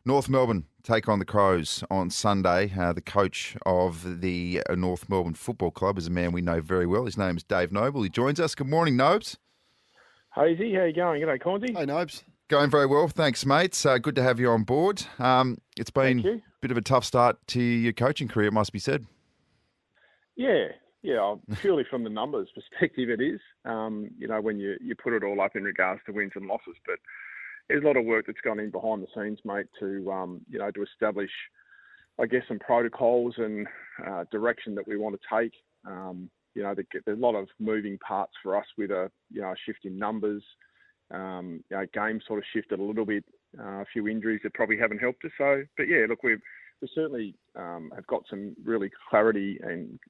North Melbourne take on the Crows on Sunday. The coach of the North Melbourne Football Club is a man we know very well. His name is Dave Noble. He joins us. Good morning, Nobes. Hazy, how you going? G'day, Cornsey. Hey, Nobes. Going very well, thanks, mate. Good to have you on board. It's been a bit of a tough start to your coaching career, it must be said. Yeah, purely from the numbers perspective it is. When you put it all up in regards to wins and losses, but there's a lot of work that's gone in behind the scenes, mate, to establish, I guess, some protocols and direction that we want to take. There's a lot of moving parts for us with a shift in numbers. Games sort of shifted a little bit. A few injuries that probably haven't helped us. But we certainly have got some really clarity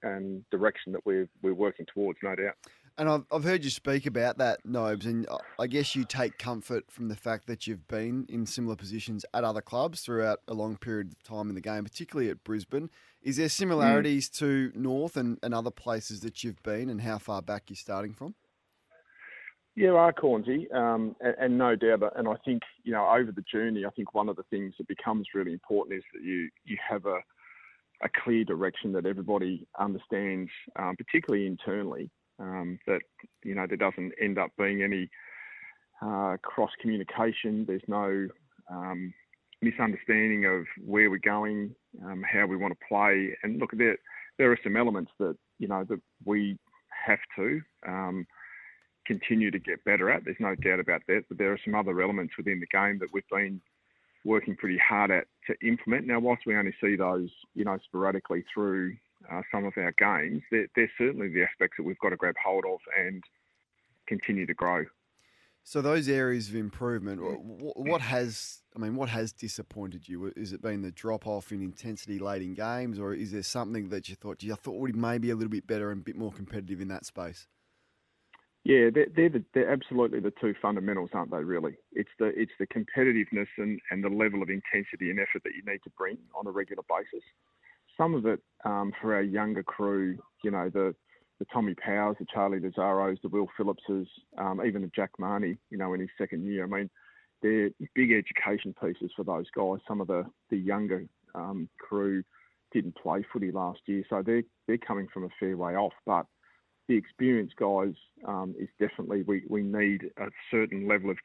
and direction that we're working towards, no doubt. And I've heard you speak about that, Nobes, and I guess you take comfort from the fact that you've been in similar positions at other clubs throughout a long period of time in the game, particularly at Brisbane. Is there similarities to North and other places that you've been, and how far back you're starting from? Yeah, there are, Cornsey, and no doubt. And I think, over the journey, I think one of the things that becomes really important is that you have a clear direction that everybody understands, particularly internally, that, there doesn't end up being any cross-communication. There's no misunderstanding of where we're going, how we want to play. And look, there are some elements that, that we have to continue to get better at. There's no doubt about that. But there are some other elements within the game that we've been working pretty hard at to implement. Now, whilst we only see those, sporadically through some of our games, they're certainly the aspects that we've got to grab hold of and continue to grow. So those areas of improvement, what has disappointed you? Is it been the drop-off in intensity late in games, or is there something that you thought we may be a little bit better and a bit more competitive in that space? Yeah, they're absolutely the two fundamentals, aren't they, really? It's the competitiveness and the level of intensity and effort that you need to bring on a regular basis. Some of it for our younger crew, the Tommy Powers, the Charlie Lazzaros, the Will Phillipses, even the Jack Marnie, in his second year. I mean, they're big education pieces for those guys. Some of the younger crew didn't play footy last year, so they're coming from a fair way off. But the experienced guys is definitely, we need a certain level of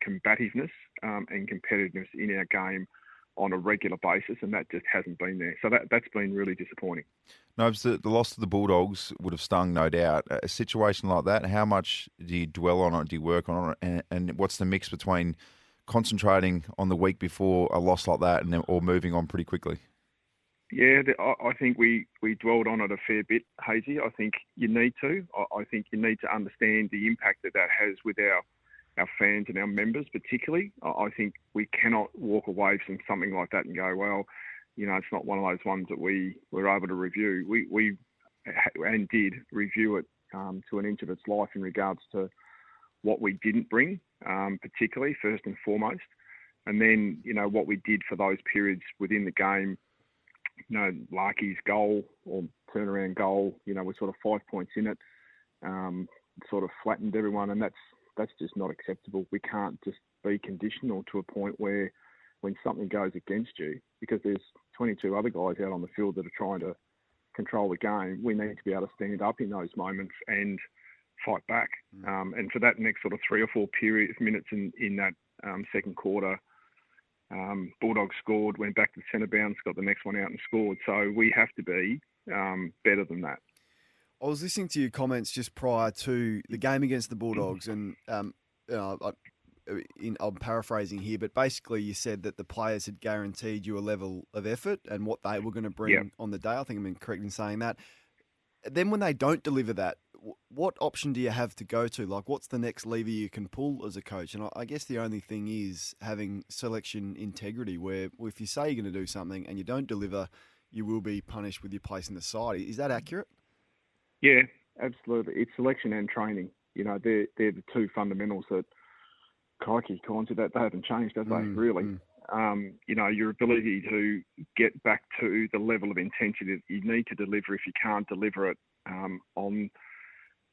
combativeness and competitiveness in our game on a regular basis, and that just hasn't been there. So that's been really disappointing. No, the loss to the Bulldogs would have stung, no doubt. A situation like that, how much do you dwell on it, do you work on it, and what's the mix between concentrating on the week before a loss like that or moving on pretty quickly? Yeah, I think we dwelled on it a fair bit, Hazy. I think you need to. I think you need to understand the impact that has with our fans and our members particularly. I think we cannot walk away from something like that and go, well, it's not one of those ones that we were able to review. We did review it to an inch of its life in regards to what we didn't bring, particularly first and foremost. And then, what we did for those periods within the game. Larky's goal or turnaround goal, we're sort of 5 points in it, sort of flattened everyone, and that's just not acceptable. We can't just be conditional to a point where when something goes against you, because there's 22 other guys out on the field that are trying to control the game, we need to be able to stand up in those moments and fight back. And for that next sort of 3 or 4 minutes in that second quarter, Bulldogs scored, went back to centre bounce, got the next one out and scored. So we have to be better than that. I was listening to your comments just prior to the game against the Bulldogs, and I'm paraphrasing here, but basically you said that the players had guaranteed you a level of effort and what they were going to bring on the day. I think I'm correct in saying that. Then when they don't deliver that, what option do you have to go to? Like, what's the next lever you can pull as a coach? And I guess the only thing is having selection integrity, where if you say you're going to do something and you don't deliver, you will be punished with your place in the side. Is that accurate? Yeah, absolutely. It's selection and training. They're the two fundamentals that, crikey, that they haven't changed, have they, really? Your ability to get back to the level of intensity that you need to deliver. If you can't deliver it on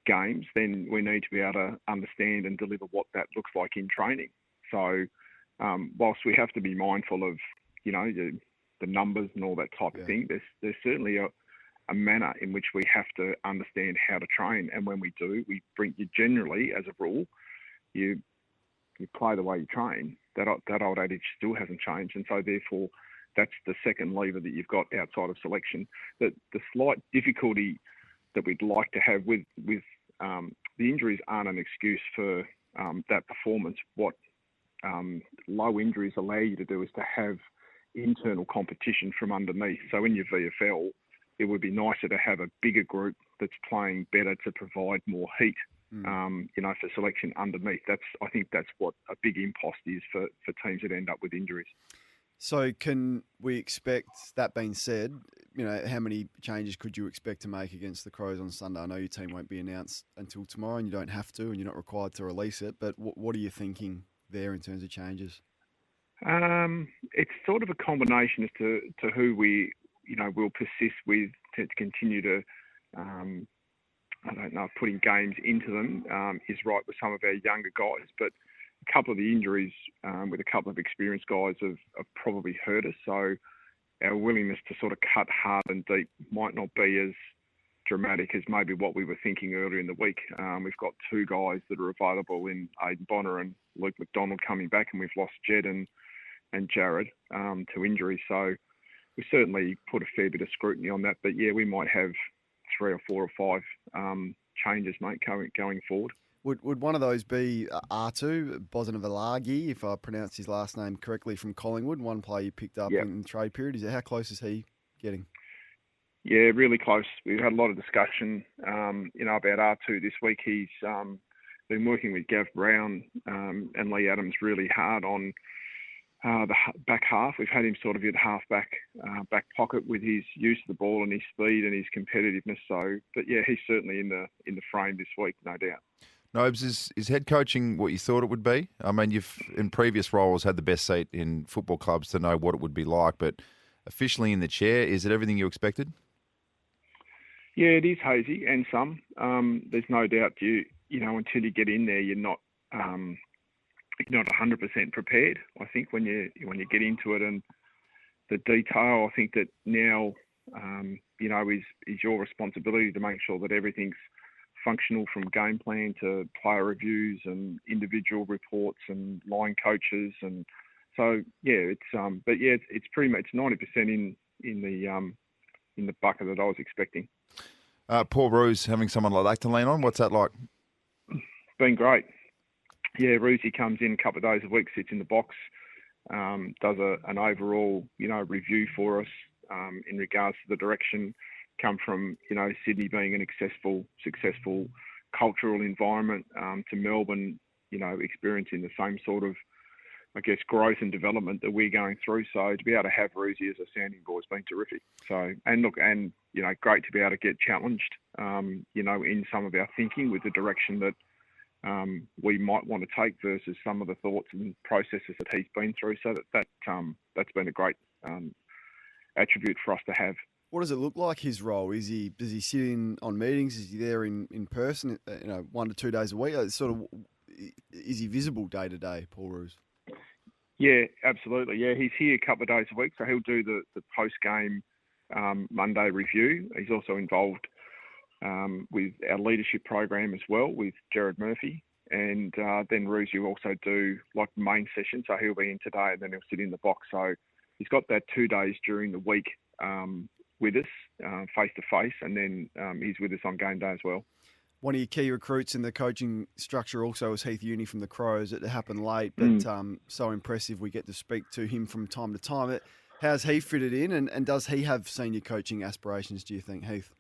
games, then we need to be able to understand and deliver what that looks like in training. So whilst we have to be mindful of the numbers and all that type of thing. There's certainly a manner in which we have to understand how to train, and when we do, we bring you generally, as a rule, you play the way you train. That old adage still hasn't changed, and so therefore that's the second lever that you've got outside of selection. The slight difficulty that we'd like to have with the injuries aren't an excuse for that performance. What low injuries allow you to do is to have internal competition from underneath. So in your VFL, it would be nicer to have a bigger group that's playing better to provide more heat, for selection underneath. I think that's what a big impost is for teams that end up with injuries. So can we expect, that being said, how many changes could you expect to make against the Crows on Sunday? I know your team won't be announced until tomorrow and you don't have to and you're not required to release it, but what are you thinking there in terms of changes? It's sort of a combination as to who we, will persist with to continue to, putting games into them is right with some of our younger guys, but a couple of the injuries with a couple of experienced guys have probably hurt us. So our willingness to sort of cut hard and deep might not be as dramatic as maybe what we were thinking earlier in the week. We've got two guys that are available in Aidan Bonner and Luke McDonald coming back, and we've lost Jed and Jared to injury. So we certainly put a fair bit of scrutiny on that. But yeah, we might have 3 or 4 or 5 changes, mate, going forward. Would one of those be R2, Bosanavalagi, if I pronounced his last name correctly, from Collingwood, one player you picked up in the trade period? How close is he getting? Yeah, really close. We've had a lot of discussion, about R2 this week. He's been working with Gav Brown and Lee Adams really hard on the back half. We've had him sort of in half-back back pocket with his use of the ball and his speed and his competitiveness. So, but yeah, he's certainly in the frame this week, no doubt. Nobes, is head coaching what you thought it would be? I mean, you've in previous roles had the best seat in football clubs to know what it would be like, but officially in the chair, is it everything you expected? Yeah, it is, Hazy, and some. There's no doubt until you get in there, you're not 100% prepared. I think when you get into it and the detail, I think that now is your responsibility to make sure that everything's functional, from game plan to player reviews and individual reports and line coaches, and so it's pretty much 90% in the bucket that I was expecting. Paul Roos, having someone like that to lean on, what's that like? Been great. Yeah, Roosie comes in a couple of days a week, sits in the box, does an overall review for us in regards to the direction. Come from Sydney being an successful cultural environment to Melbourne, experiencing the same sort of, I guess, growth and development that we're going through. So to be able to have Roosie as a sounding board has been terrific. So great to be able to get challenged, in some of our thinking with the direction that we might want to take versus some of the thoughts and processes that he's been through. So that's been a great attribute for us to have. What does it look like, his role? Does he sit in on meetings? Is he there in person, 1 to 2 days a week? Is he visible day to day, Paul Roos? Yeah, absolutely. Yeah, he's here a couple of days a week, so he'll do the post-game Monday review. He's also involved with our leadership program as well with Jared Murphy. And then Roosie will also do like the main session, so he'll be in today and then he'll sit in the box. So he's got that 2 days during the week with us, face-to-face, and then he's with us on game day as well. One of your key recruits in the coaching structure also was Heath Uni from the Crows. It happened late, but so impressive we get to speak to him from time to time. How's he fitted in, and does he have senior coaching aspirations, do you think, Heath?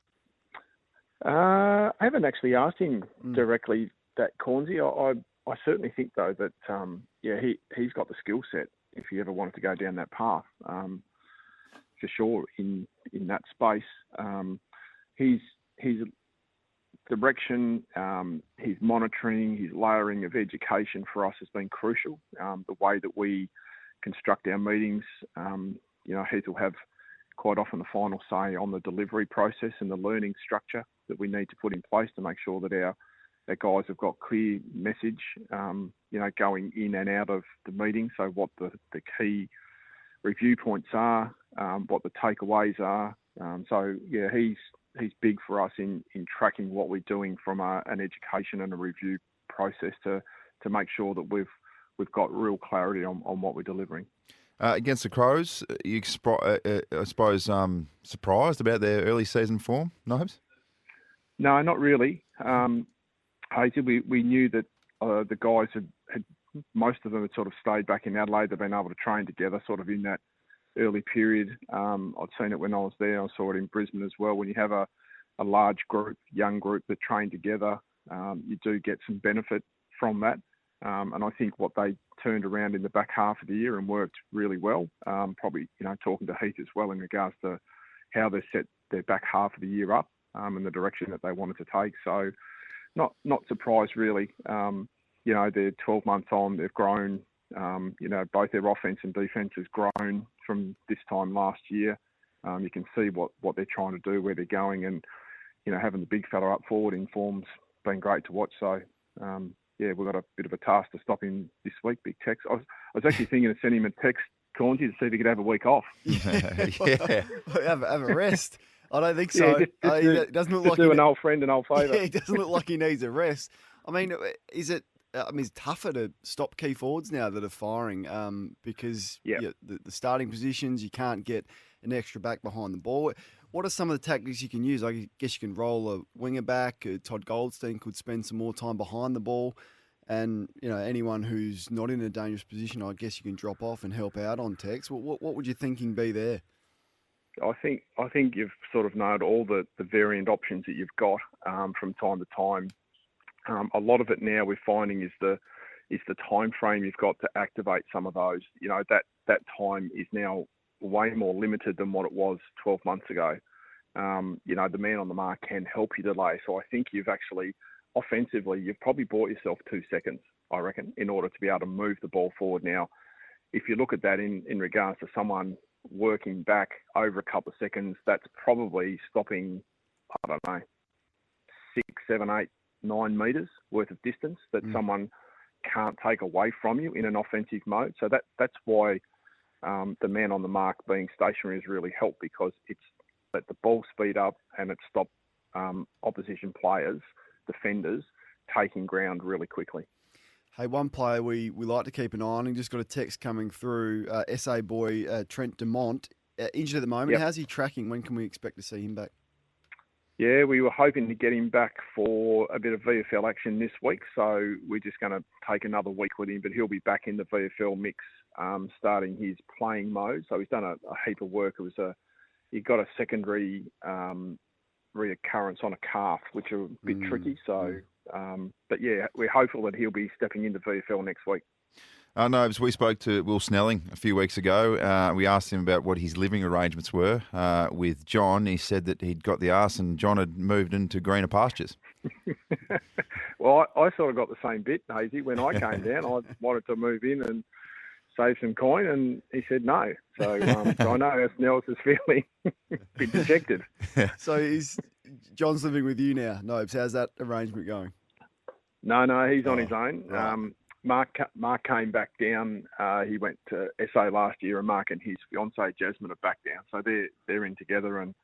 I haven't actually asked him directly that, Cornsey. I certainly think, though, that he's got the skill set if he ever wanted to go down that path. For sure, in that space, his direction, his monitoring, his layering of education for us has been crucial. The way that we construct our meetings, Heath will have quite often the final say on the delivery process and the learning structure that we need to put in place to make sure that our guys have got clear message, going in and out of the meeting. So what the key review points are, what the takeaways are. So yeah, he's big for us in tracking what we're doing from an education and a review process to make sure that we've got real clarity on what we're delivering. Against the Crows, you I suppose surprised about their early season form, Nobes? No, not really. Hazy, we knew that the guys had most of them had sort of stayed back in Adelaide. They've been able to train together sort of in that early period. I'd seen it when I was there. I saw it in Brisbane as well. When you have a large group, young group that train together, you do get some benefit from that. And I think what they turned around in the back half of the year and worked really well. Probably, talking to Heath as well in regards to how they set their back half of the year up and the direction that they wanted to take. So not surprised really. They're 12 months on, they've grown. Both their offense and defense has grown from this time last year. You can see what they're trying to do, where they're going, and having the big fella up forward in form's been great to watch. So we've got a bit of a task to stop him this week. Big Tex. I was actually thinking of sending him a text, Cornsy, to see if he could have a week off. Yeah. have a rest. I don't think so. It doesn't look like an old friend an old favour. Yeah, it doesn't look like he needs a rest. I mean, it's tougher to stop key forwards now that are firing because the starting positions, you can't get an extra back behind the ball. What are some of the tactics you can use? I guess you can roll a winger back. Todd Goldstein could spend some more time behind the ball. And, anyone who's not in a dangerous position, I guess you can drop off and help out on Tex. What would your thinking be there? I think you've sort of nailed all the variant options that you've got from time to time. A lot of it now we're finding is the time frame you've got to activate some of those. That time is now way more limited than what it was 12 months ago. The man on the mark can help you delay. So I think you've actually, offensively, you've probably bought yourself 2 seconds, I reckon, in order to be able to move the ball forward. Now, if you look at that in regards to someone working back over a couple of seconds, that's probably stopping, I don't know, 6, 7, 8, 9 metres worth of distance that someone can't take away from you in an offensive mode. So that's why the man on the mark being stationary has really helped, because it's let the ball speed up and it stopped opposition players, defenders, taking ground really quickly. Hey, one player we like to keep an eye on, and just got a text coming through, SA boy Trent Dumont, injured at the moment. Yep. How's he tracking? When can we expect to see him back? Yeah, we were hoping to get him back for a bit of VFL action this week, so we're just going to take another week with him, but he'll be back in the VFL mix, starting his playing mode. So he's done a heap of work. He got a secondary reoccurrence on a calf, which are a bit tricky. So, but yeah, we're hopeful that he'll be stepping into VFL next week. No, we spoke to Will Snelling a few weeks ago. We asked him about what his living arrangements were with John. He said that he'd got the arse and John had moved into greener pastures. Well, I sort of got the same bit, Hazy. When I came down, I wanted to move in and save some coin, and he said no. So, so I know how Snells is feeling a bit dejected. So John's living with you now, Nobes. How's that arrangement going? No, he's on his own. Right. Mark came back down. He went to SA last year, and Mark and his fiancée Jasmine are back down. So they're in together, and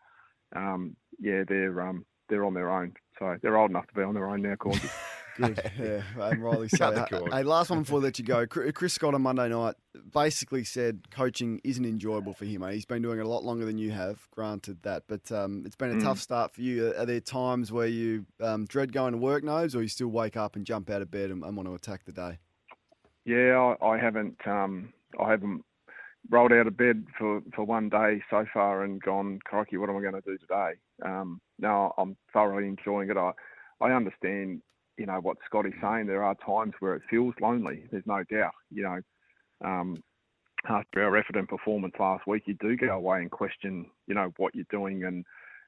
they're on their own. So they're old enough to be on their own now, Cornsy. Good, yeah, and rightly so. Hey, last one before I let you go. Chris Scott on Monday night basically said coaching isn't enjoyable for him. He's been doing it a lot longer than you have, granted that, but it's been a tough start for you. Are there times where you dread going to work, Nobes, or you still wake up and jump out of bed and want to attack the day? Yeah, I haven't rolled out of bed for one day so far and gone, crikey, what am I going to do today? No, I'm thoroughly enjoying it. I understand, what Scotty's saying. There are times where it feels lonely. There's no doubt. After our effort and performance last week, you do go away and question, what you're doing and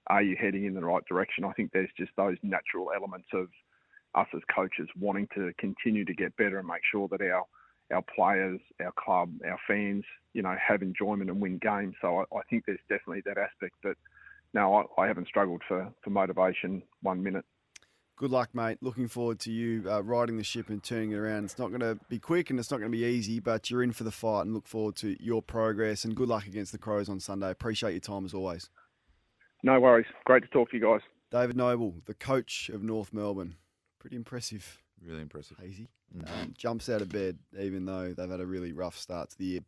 are you heading in the right direction? I think there's just those natural elements of us as coaches wanting to continue to get better and make sure that our players, our club, our fans, have enjoyment and win games. So I think there's definitely that aspect. But no, I haven't struggled for motivation 1 minute. Good luck, mate. Looking forward to you riding the ship and turning it around. It's not going to be quick and it's not going to be easy, but you're in for the fight and look forward to your progress. And good luck against the Crows on Sunday. Appreciate your time as always. No worries. Great to talk to you guys. David Noble, the coach of North Melbourne. Pretty impressive. Really impressive. Hazy. Jumps out of bed even though they've had a really rough start to the year.